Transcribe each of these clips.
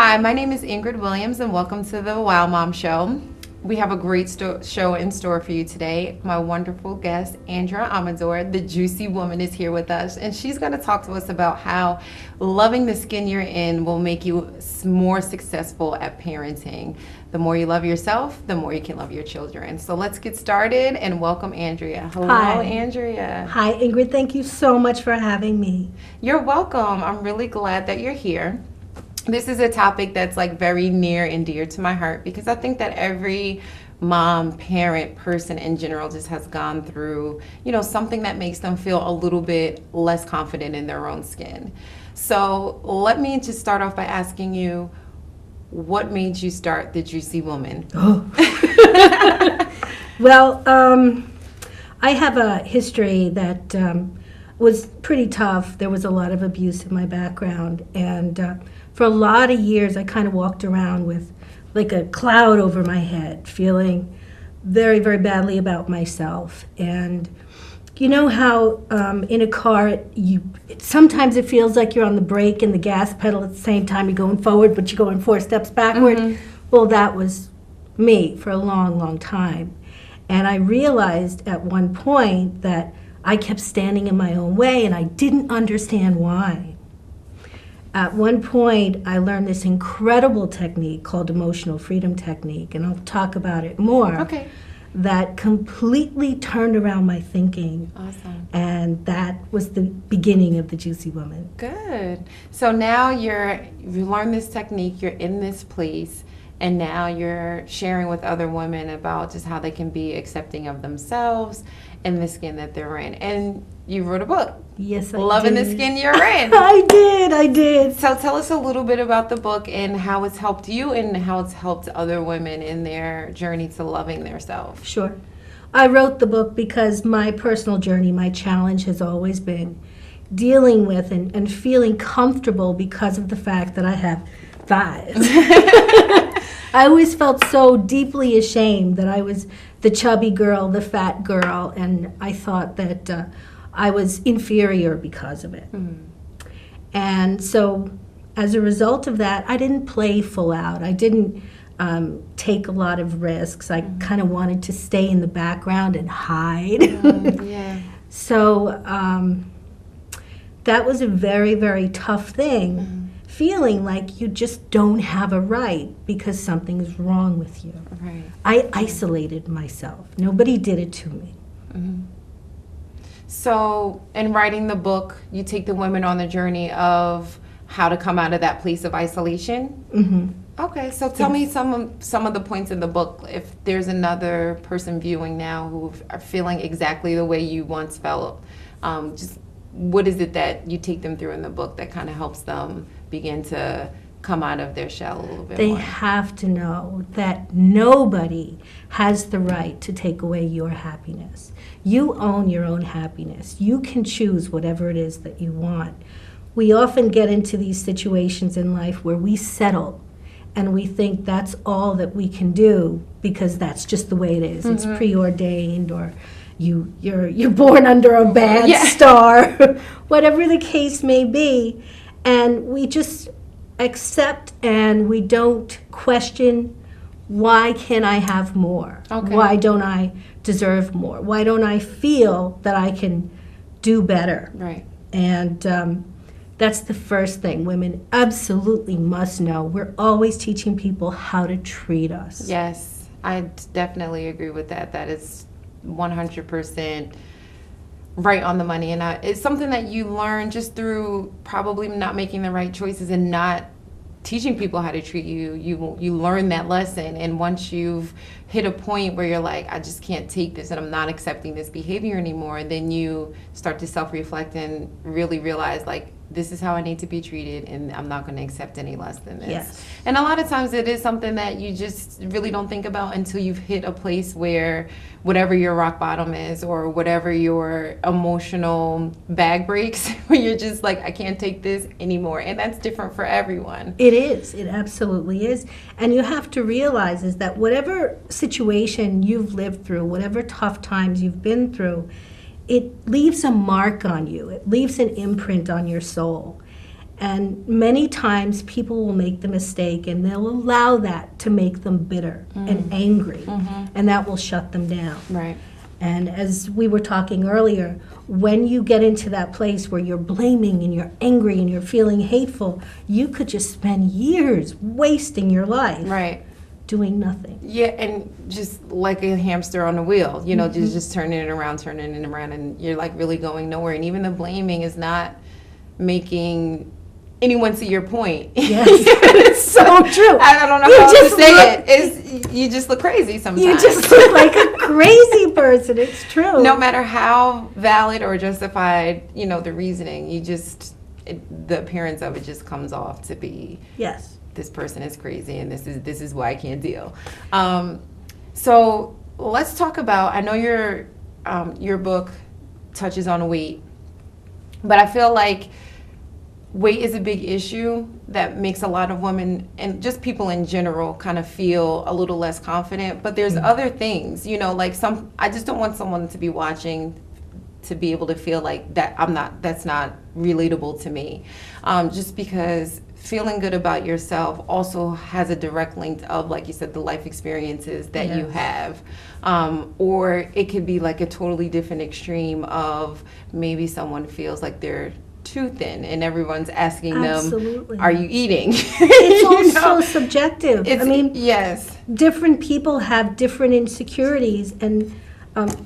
Hi, my name is Ingrid Williams, and welcome to the Wow Mom Show. We have a great show in store for you today. My wonderful guest, Andrea Amador, the juicy woman, is here with us, and she's going to talk to us about how loving the skin you're in will make you more successful at parenting. The more you love yourself, the more you can love your children. So let's get started and welcome Andrea. Hello, Hi. Andrea. Hi, Ingrid. Thank you so much for having me. You're welcome. I'm really glad that you're here. This is a topic that's like very near and dear to my heart because I think that every mom, parent, person in general just has gone through, something that makes them feel a little bit less confident in their own skin. So let me just start off by asking you, what made you start The Juicy Woman? Well, I have a history that was pretty tough. There was a lot of abuse in my background, and for a lot of years I kind of walked around with like a cloud over my head, feeling very, very badly about myself. And you know how in a car, sometimes it feels like you're on the brake and the gas pedal at the same time. You're going forward, but you're going 4 steps backward. Mm-hmm. Well, that was me for a long, long time. And I realized at one point that I kept standing in my own way, and I didn't understand why. At one point, I learned this incredible technique called emotional freedom technique, and I'll talk about it more. Okay. That completely turned around my thinking. Awesome. And that was the beginning of The Juicy Woman. Good. So now you learned this technique, you're in this place, and now you're sharing with other women about just how they can be accepting of themselves and the skin that they're in. And you wrote a book. Yes, I Loving did. the Skin You're In. I did. So tell us a little bit about the book and how it's helped you and how it's helped other women in their journey to loving themselves. Sure. I wrote the book because my personal journey, my challenge has always been dealing with and feeling comfortable because of the fact that I have thighs. I always felt so deeply ashamed that I was the chubby girl, the fat girl, and I thought that I was inferior because of it. Mm-hmm. And so as a result of that, I didn't play full out. I didn't take a lot of risks. I kind of wanted to stay in the background and hide. Yeah. So that was a very, very tough thing. Mm-hmm. Feeling like you just don't have a right because something is wrong with you. Right. I isolated myself. Nobody did it to me. Mm-hmm. So in writing the book, you take the women on the journey of how to come out of that place of isolation? Mm-hmm. Okay, so tell me some of the points in the book. If there's another person viewing now who are feeling exactly the way you once felt, just what is it that you take them through in the book that kind of helps them begin to come out of their shell a little bit more? They have to know that nobody has the right to take away your happiness. You own your own happiness. You can choose whatever it is that you want. We often get into these situations in life where we settle and we think that's all that we can do because that's just the way it is. Mm-hmm. It's preordained, or you're born under a bad star, whatever the case may be. And we just accept and we don't question, why can I have more? Okay. Why don't I deserve more? Why don't I feel that I can do better? Right. And that's the first thing women absolutely must know. We're always teaching people how to treat us. Yes, I definitely agree with that. That is 100% right on the money, and it's something that you learn just through probably not making the right choices and not teaching people how to treat you. You learn that lesson, and once you've hit a point where you're like, I just can't take this and I'm not accepting this behavior anymore, then you start to self-reflect and really realize, like, this is how I need to be treated, and I'm not going to accept any less than this. Yes. And a lot of times it is something that you just really don't think about until you've hit a place where whatever your rock bottom is or whatever your emotional bag breaks, where you're just like, I can't take this anymore. And that's different for everyone. It is. It absolutely is. And you have to realize is that whatever situation you've lived through, whatever tough times you've been through, it leaves a mark on you. It leaves an imprint on your soul. And many times people will make the mistake and they'll allow that to make them bitter and angry, and that will shut them down. Right. And as we were talking earlier, when you get into that place where you're blaming and you're angry and you're feeling hateful, you could just spend years wasting your life Right. doing nothing. Yeah, and just like a hamster on a wheel, you know, just turning it around, and you're like really going nowhere. And even the blaming is not making anyone see your point. Yes, it's so true. I don't know how to say it. It's, you just look crazy sometimes. You just look like a crazy person. It's true. No matter how valid or justified, you know, the reasoning, the appearance of it just comes off to be, Yes. this person is crazy and this is why I can't deal. So let's talk about, I know your book touches on weight, but I feel like weight is a big issue that makes a lot of women and just people in general kind of feel a little less confident. But there's other things, you know, like I just don't want someone to be watching to be able to feel like that's not relatable to me. Just because feeling good about yourself also has a direct link of, like you said, the life experiences that you have. Or it could be like a totally different extreme of maybe someone feels like they're too thin and everyone's asking Absolutely. them, are you eating? It's all so subjective. I mean, yes. different people have different insecurities, and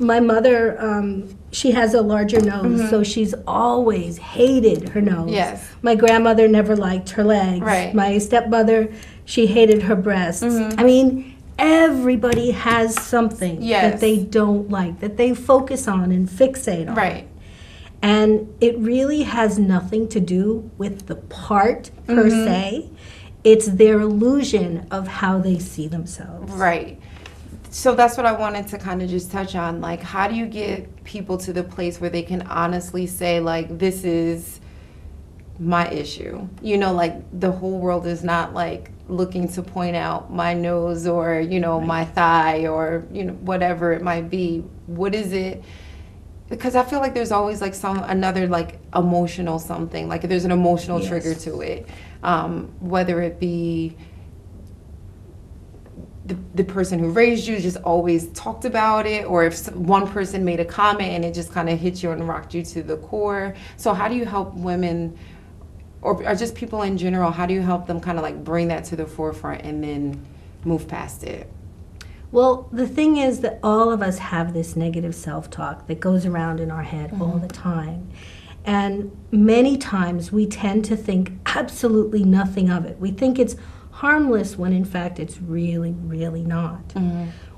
my mother, she has a larger nose, so she's always hated her nose. Yes. My grandmother never liked her legs. Right. My stepmother, she hated her breasts. I mean, everybody has something that they don't like, that they focus on and fixate on. Right. And it really has nothing to do with the part per se. It's their illusion of how they see themselves. Right. So that's what I wanted to kind of just touch on. Like, how do you get people to the place where they can honestly say, like, this is my issue? You know, like, the whole world is not, like, looking to point out my nose or, you know, my thigh or, you know, whatever it might be. What is it? Because I feel like there's always like another like emotional something, like there's an emotional trigger to it, whether it be the person who raised you just always talked about it, or if one person made a comment and it just kind of hit you and rocked you to the core. So how do you help women or just people in general, how do you help them kind of like bring that to the forefront and then move past it? Well, the thing is that all of us have this negative self-talk that goes around in our head all the time. And many times we tend to think absolutely nothing of it. We think it's harmless when in fact it's really, really not.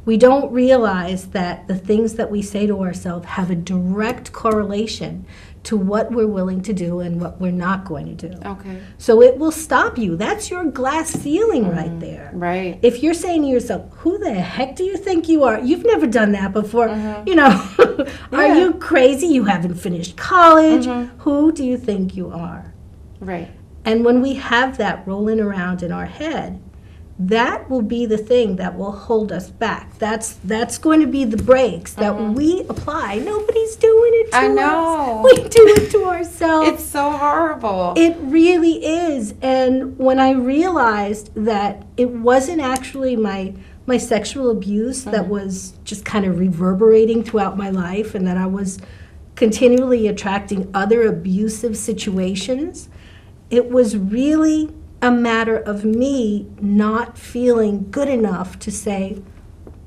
We don't realize that the things that we say to ourselves have a direct correlation to what we're willing to do and what we're not going to do. Okay. So it will stop you. That's your glass ceiling right there. Right. If you're saying to yourself, who the heck do you think you are? You've never done that before. You know, are you crazy? You haven't finished college. Who do you think you are? Right. And when we have that rolling around in our head, that will be the thing that will hold us back. That's going to be the brakes that we apply. Nobody's doing it to us. I know. We do it to ourselves. It's so horrible. It really is. And when I realized that it wasn't actually my sexual abuse that was just kind of reverberating throughout my life, and that I was continually attracting other abusive situations, it was really a matter of me not feeling good enough to say,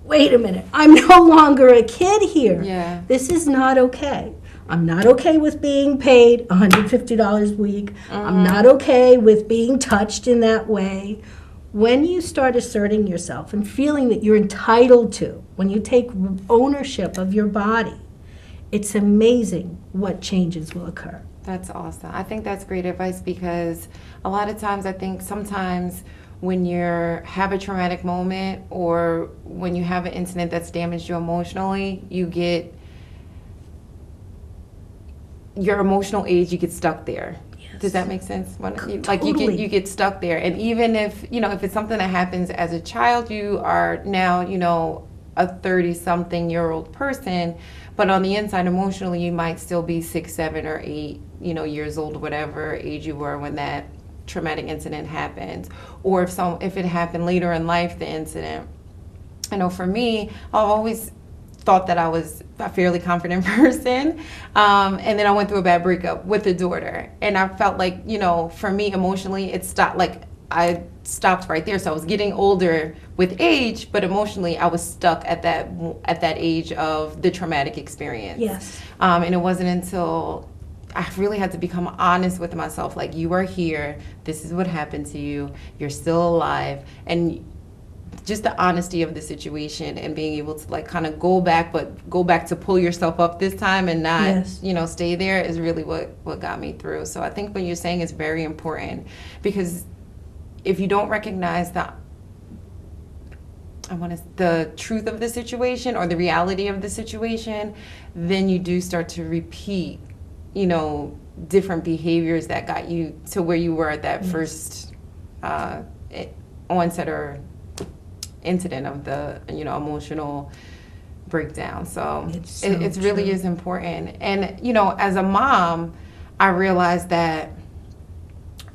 wait a minute, I'm no longer a kid here. Yeah. This is not okay. I'm not okay with being paid $150 a week. I'm not okay with being touched in that way. When you start asserting yourself and feeling that you're entitled to, when you take ownership of your body, it's amazing what changes will occur. That's awesome. I think that's great advice, because a lot of times I think sometimes when you have a traumatic moment or when you have an incident that's damaged you emotionally, you get your emotional age, you get stuck there. Yes. Does that make sense? Totally. You get stuck there. And even if, you know, if it's something that happens as a child, you are now, you know, a 30-something-year-old person, but on the inside, emotionally, you might still be 6, 7, or 8, years old, whatever age you were when that traumatic incident happened, or if it happened later in life, the incident. I know for me, I've always thought that I was a fairly confident person, and then I went through a bad breakup with a daughter, and I felt like, for me emotionally, it stopped. Like, I stopped right there. So I was getting older with age, but emotionally, I was stuck at that age of the traumatic experience. Yes. And it wasn't until I really had to become honest with myself, like, you are here, this is what happened to you, you're still alive, and just the honesty of the situation and being able to, like, kind of go back to pull yourself up this time and not, Yes. Stay there is really what got me through. So I think what you're saying is very important, because if you don't recognize the truth of the situation or the reality of the situation, then you do start to repeat different behaviors that got you to where you were at that first onset or incident of the emotional breakdown. So it really is important. And as a mom, I realized that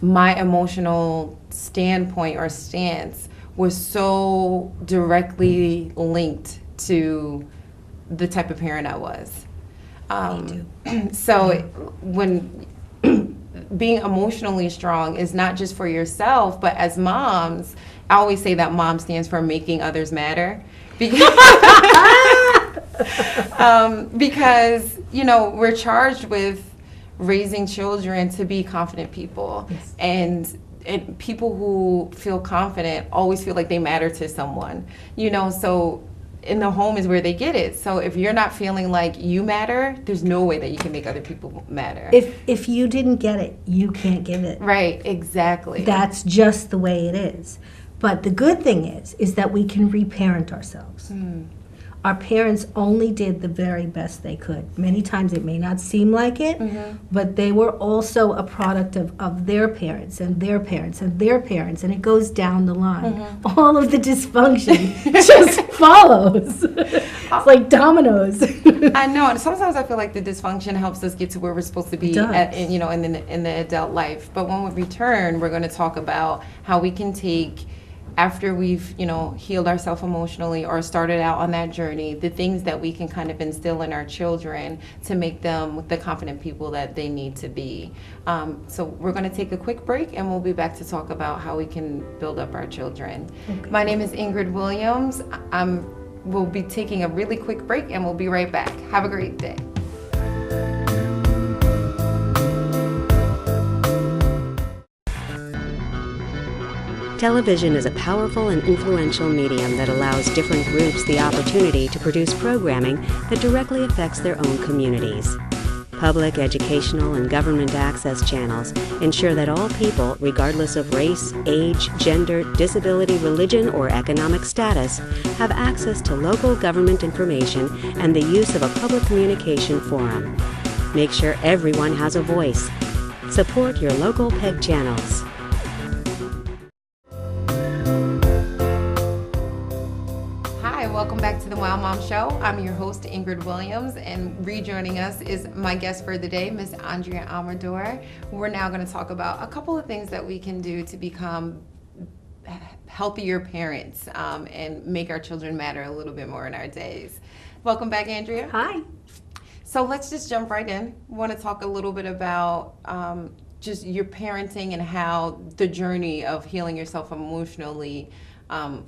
my emotional standpoint or stance was so directly linked to the type of parent I was. So when being emotionally strong is not just for yourself, but as moms, I always say that mom stands for making others matter. Because, because we're charged with raising children to be confident people. Yes. And people who feel confident always feel like they matter to someone, so in the home is where they get it. So if you're not feeling like you matter, there's no way that you can make other people matter. If you didn't get it, you can't give it. Right, exactly. That's just the way it is. But the good thing is that we can reparent ourselves. Our parents only did the very best they could. Many times it may not seem like it, but they were also a product of their parents and their parents and their parents, and it goes down the line. All of the dysfunction just follows. It's like dominoes. I know, and sometimes I feel like the dysfunction helps us get to where we're supposed to be in the adult life. But when we return, we're going to talk about how we can take, after we've healed ourselves emotionally or started out on that journey, the things that we can kind of instill in our children to make them the confident people that they need to be. So we're going to take a quick break, and we'll be back to talk about how we can build up our children. Okay. My name is Ingrid Williams. We'll be taking a really quick break, and we'll be right back. Have a great day. Television is a powerful and influential medium that allows different groups the opportunity to produce programming that directly affects their own communities. Public, educational, and government access channels ensure that all people, regardless of race, age, gender, disability, religion, or economic status, have access to local government information and the use of a public communication forum. Make sure everyone has a voice. Support your local PEG channels. Welcome back to the Wow Mom Show. I'm your host, Ingrid Williams, and rejoining us is my guest for the day, Miss Andrea Amador. We're now going to talk about a couple of things that we can do to become healthier parents and make our children matter a little bit more in our days. Welcome back, Andrea. Hi. So let's just jump right in. We want to talk a little bit about just your parenting and how the journey of healing yourself emotionally,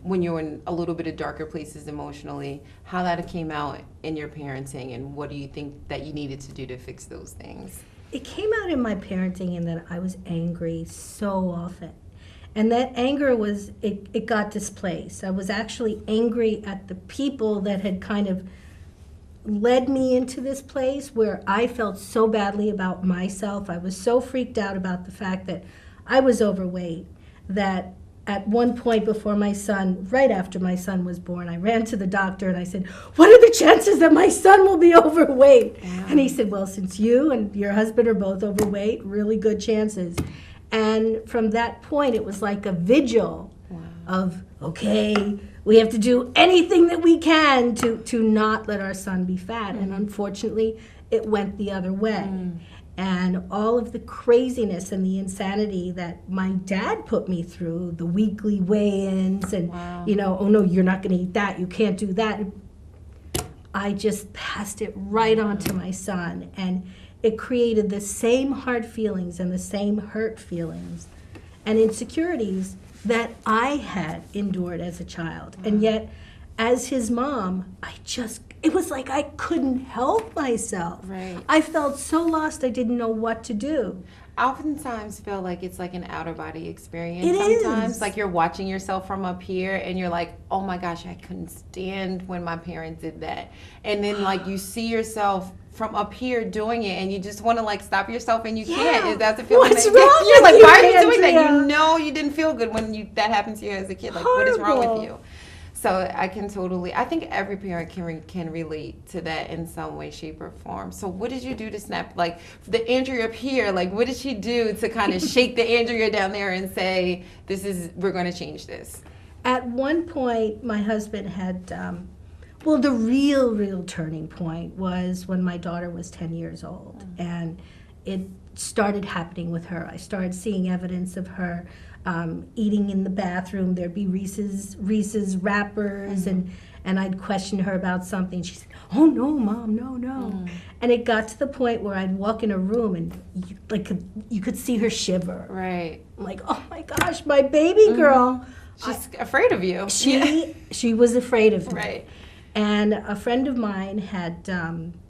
when you were in a little bit of darker places emotionally, how that came out in your parenting, and what do you think that you needed to do to fix those things? It came out in my parenting in that I was angry so often. And that anger was, it got displaced. I was actually angry at the people that had kind of led me into this place where I felt so badly about myself. I was so freaked out about the fact that I was overweight that at one point before my son, right after my son was born, I ran to the doctor and I said, "What are the chances that my son will be overweight?" Wow. And he said, "Well, since you and your husband are both overweight, really good chances." And from that point, it was like a vigil of, okay, we have to do anything that we can to not let our son be fat. And unfortunately, it went the other way. And all of the craziness and the insanity that my dad put me through, the weekly weigh-ins and, oh no, you're not going to eat that, you can't do that. I just passed it right on to my son. And it created the same hard feelings and the same hurt feelings and insecurities that I had endured as a child. And yet, as his mom, it was like I couldn't help myself. Right. I felt so lost, I didn't know what to do. I oftentimes feel like it's like an outer body experience. It Sometimes, is. like you're watching yourself from up here, and you're like, "Oh my gosh, I couldn't stand when my parents did that." And then, like, you see yourself from up here doing it, and you just want to like stop yourself, and you can't. Is that the feeling? What's that wrong you're with like, you, why are you doing that? Andrea? You know, you didn't feel good when that happened to you as a kid. Like, what is wrong Horrible. with you? So I can totally, I think every parent can relate to that in some way, shape, or form. So what did you do to snap, like the Andrea up here, like what did she do to kind of shake the Andrea down there and say, we're going to change this? At one point, my husband had, the real turning point was when my daughter was 10 years old. And it started happening with her. I started seeing evidence of her eating in the bathroom. There'd be Reese's wrappers, and I'd question her about something. She said, "Oh no, Mom, no." And it got to the point where I'd walk in a room and you could see her shiver. Right. I'm like, oh my gosh, my baby girl. She's afraid of you. She was afraid of me. Right. And a friend of mine had,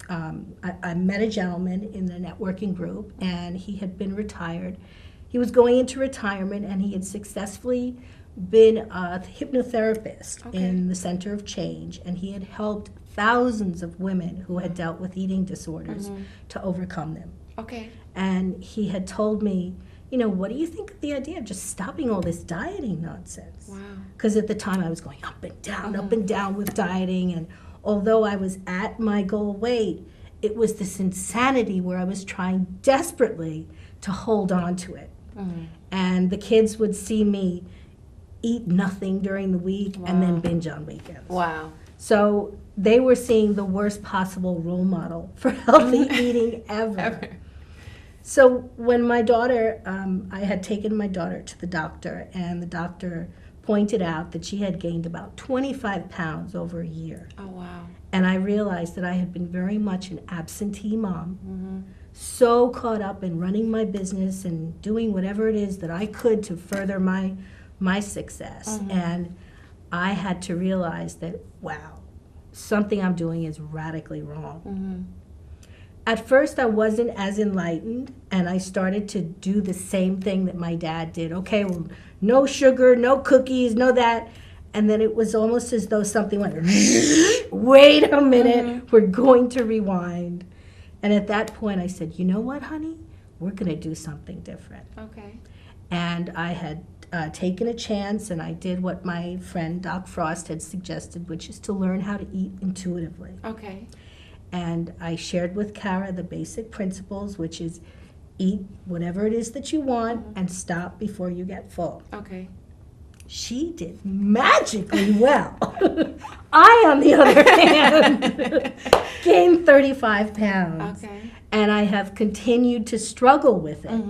I met a gentleman in the networking group, and he had been retired. He was going into retirement, and he had successfully been a hypnotherapist in the Center of Change, and he had helped thousands of women who had dealt with eating disorders to overcome them. Okay. And he had told me, what do you think of the idea of just stopping all this dieting nonsense? Wow. Because at the time I was going up and down with dieting, and although I was at my goal weight, it was this insanity where I was trying desperately to hold on to it. And the kids would see me eat nothing during the week and then binge on weekends. Wow. So they were seeing the worst possible role model for healthy eating ever. So when my daughter, I had taken my daughter to the doctor, and the doctor pointed out that she had gained about 25 pounds over a year. Oh, wow. And I realized that I had been very much an absentee mom, so caught up in running my business and doing whatever it is that I could to further my success. And I had to realize that, wow, something I'm doing is radically wrong. At first, I wasn't as enlightened, and I started to do the same thing that my dad did. Okay, well, no sugar, no cookies, no that. And then it was almost as though something went, wait a minute, we're going to rewind. And at that point, I said, you know what, honey? We're going to do something different. Okay. And I had taken a chance, and I did what my friend Doc Frost had suggested, which is to learn how to eat intuitively. Okay. And I shared with Kara the basic principles, which is eat whatever it is that you want and stop before you get full. Okay. She did magically well. I, on the other hand, gained 35 pounds. Okay. And I have continued to struggle with it.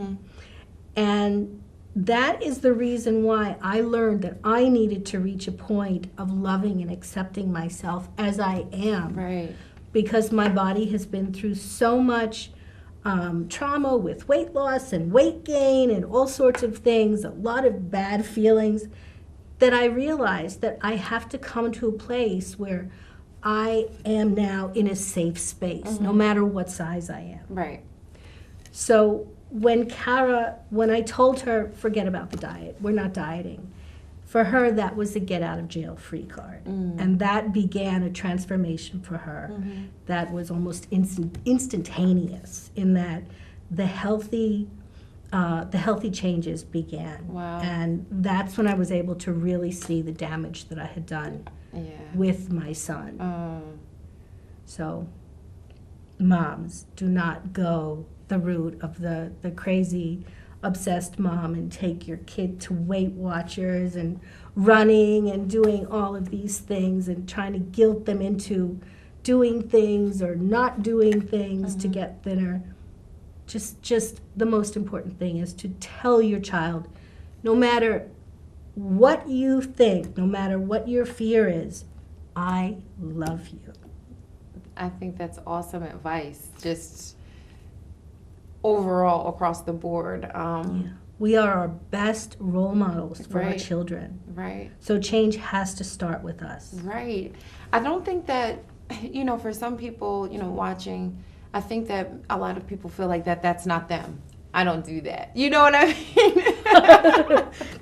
And that is the reason why I learned that I needed to reach a point of loving and accepting myself as I am. Right. Because my body has been through so much trauma with weight loss and weight gain and all sorts of things, a lot of bad feelings, that I realized that I have to come to a place where I am now in a safe space, no matter what size I am. Right. So when I told her, forget about the diet, we're not dieting, for her, that was a get-out-of-jail-free card. And that began a transformation for her that was almost instantaneous, in that the healthy changes began. Wow. And that's when I was able to really see the damage that I had done with my son. So, moms, do not go the route of the crazy obsessed mom and take your kid to Weight Watchers and running and doing all of these things and trying to guilt them into doing things or not doing things to get thinner. Just the most important thing is to tell your child, no matter what you think, no matter what your fear is, I love you. I think that's awesome advice, just overall across the board. We are our best role models for our Right. children. Right. So change has to start with us. Right. I don't think that, for some people, watching, I think that a lot of people feel like that's not them. I don't do that. You know what I mean?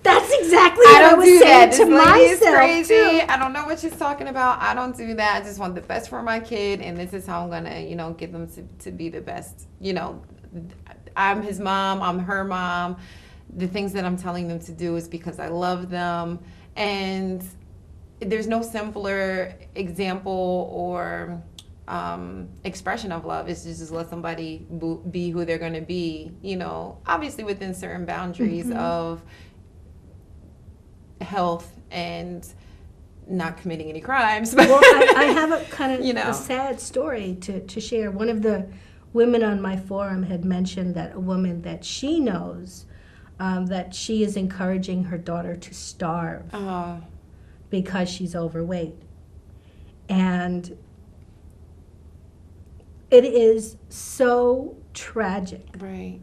That's exactly what I was saying to myself, crazy. too. I don't know what she's talking about. I don't do that. I just want the best for my kid, and this is how I'm going to, get them to be the best. I'm his mom. I'm her mom. The things that I'm telling them to do is because I love them. And there's no simpler example or expression of love is to just let somebody be who they're going to be, obviously within certain boundaries of health and not committing any crimes. Well, I have a kind of a sad story to share. One of the women on my forum had mentioned that a woman that she knows, that she is encouraging her daughter to starve because she's overweight. And it is so tragic. Right.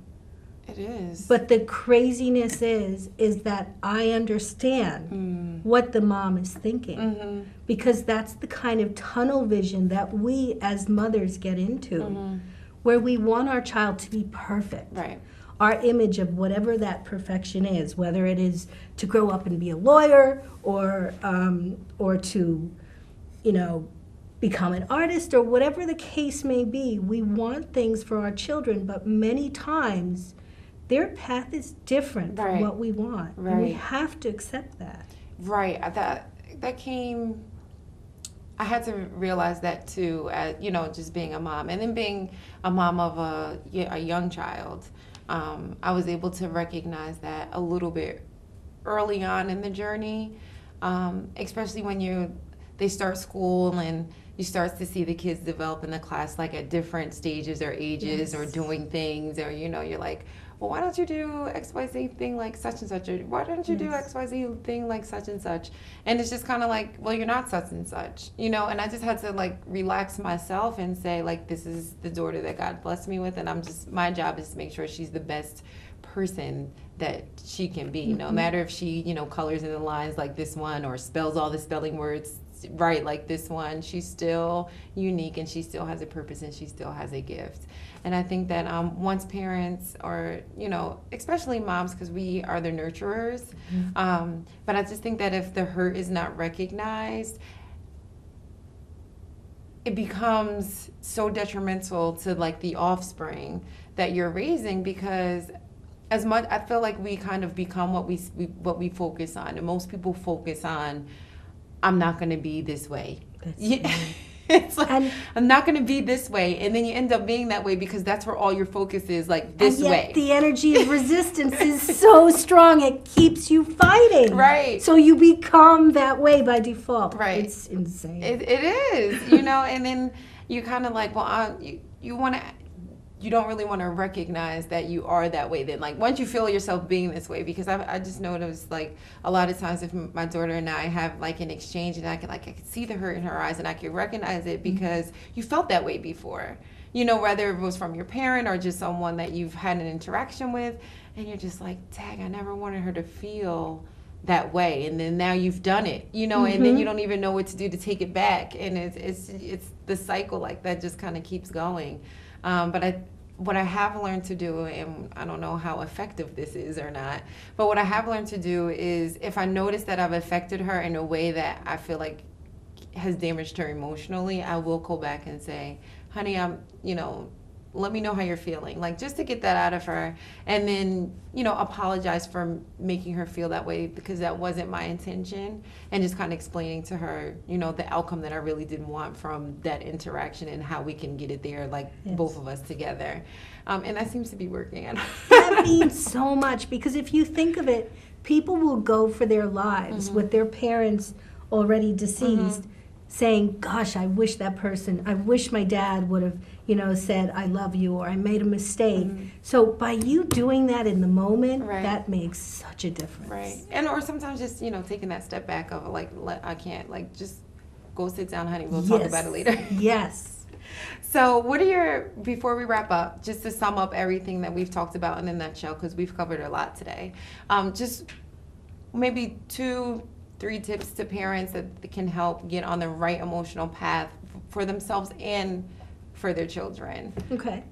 It is. But the craziness is that I understand what the mom is thinking, because that's the kind of tunnel vision that we as mothers get into, where we want our child to be perfect. Right. Our image of whatever that perfection is, whether it is to grow up and be a lawyer or to, become an artist or whatever the case may be. We want things for our children, but many times their path is different from what we want. Right. And we have to accept that. Right. That came, I had to realize that too, just being a mom. And then being a mom of a young child, I was able to recognize that a little bit early on in the journey, especially when they start school and you start to see the kids develop in the class like at different stages or ages or doing things, or you're like, well, why don't you do XYZ thing like such and such, or why don't you do XYZ thing like such and such? And it's just kind of like, well, you're not such and such, and I just had to like relax myself and say, like, this is the daughter that God blessed me with, and my job is to make sure she's the best person that she can be, no matter if she, colors in the lines like this one or spells all the spelling words right like this one. She's still unique, and she still has a purpose, and she still has a gift. And I think that once parents, or especially moms, because we are the nurturers, but I just think that if the hurt is not recognized, it becomes so detrimental to like the offspring that you're raising, because as much, I feel like we kind of become what we focus on, and most people focus on, I'm not going to be this way. It's like, I'm not going to be this way, and then you end up being that way because that's where all your focus is, like this and yet way. The energy of resistance is so strong, it keeps you fighting. Right. So you become that way by default. Right. It's insane. It is, and then you kind of like, well, you don't really want to recognize that you are that way then. Like, once you feel yourself being this way, because I just noticed, like, a lot of times if my daughter and I have, like, an exchange, and I could see the hurt in her eyes, and I could recognize it because you felt that way before. Whether it was from your parent or just someone that you've had an interaction with, and you're just like, dang, I never wanted her to feel that way, and then now you've done it, and then you don't even know what to do to take it back, and it's the cycle like that just kind of keeps going. But what I have learned to do, and I don't know how effective this is or not, but what I have learned to do is, if I notice that I've affected her in a way that I feel like has damaged her emotionally, I will go back and say, honey, let me know how you're feeling, like just to get that out of her, and then, you know, apologize for making her feel that way, because that wasn't my intention, and just kind of explaining to her, you know, the outcome that I really didn't want from that interaction and how we can get it there, like both of us together. And that seems to be working. That means so much, because if you think of it, people will go for their lives with their parents already deceased, saying, gosh, I wish my dad would have, you know, said, I love you, or I made a mistake. So by you doing that in the moment, that makes such a difference. Right. And or sometimes just, you know, taking that step back of like, I can't, like, just go sit down, honey, we'll talk about it later. Yes. So what are your, before we wrap up, just to sum up everything that we've talked about in a nutshell, because we've covered a lot today, just maybe 2-3 tips to parents that can help get on the right emotional path for themselves and for their children. Okay.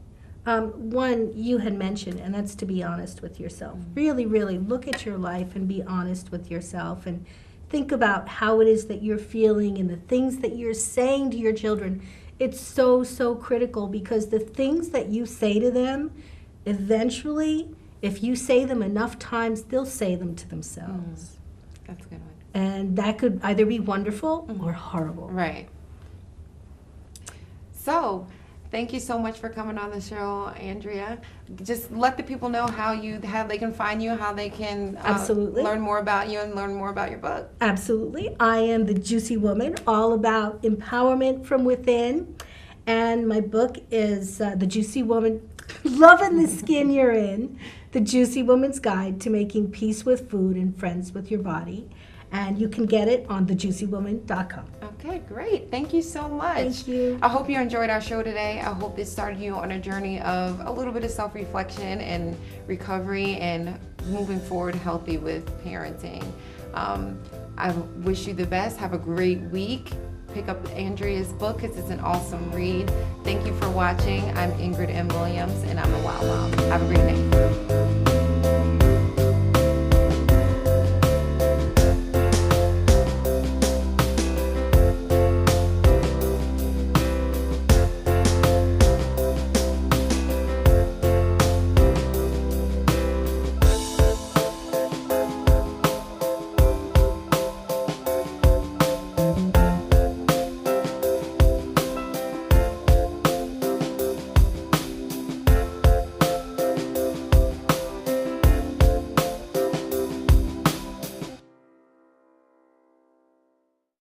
One you had mentioned, and that's to be honest with yourself. Really, really look at your life and be honest with yourself, and think about how it is that you're feeling and the things that you're saying to your children. It's so, so critical, because the things that you say to them, eventually, if you say them enough times, they'll say them to themselves. That's a good one. And that could either be wonderful or horrible. Right. So, thank you so much for coming on the show, Andrea. Just let the people know how they can find you, how they can Absolutely. learn more about you and learn more about your book. Absolutely. I am the Juicy Woman, all about empowerment from within. And my book is The Juicy Woman, Lovin' the Skin You're In, The Juicy Woman's Guide to Making Peace with Food and Friends with Your Body. And you can get it on thejuicywoman.com. Okay, great. Thank you so much. Thank you. I hope you enjoyed our show today. I hope this started you on a journey of a little bit of self-reflection and recovery and moving forward healthy with parenting. I wish you the best. Have a great week. Pick up Andrea's book because it's an awesome read. Thank you for watching. I'm Ingrid M. Williams, and I'm a Wow Mom. Have a great day.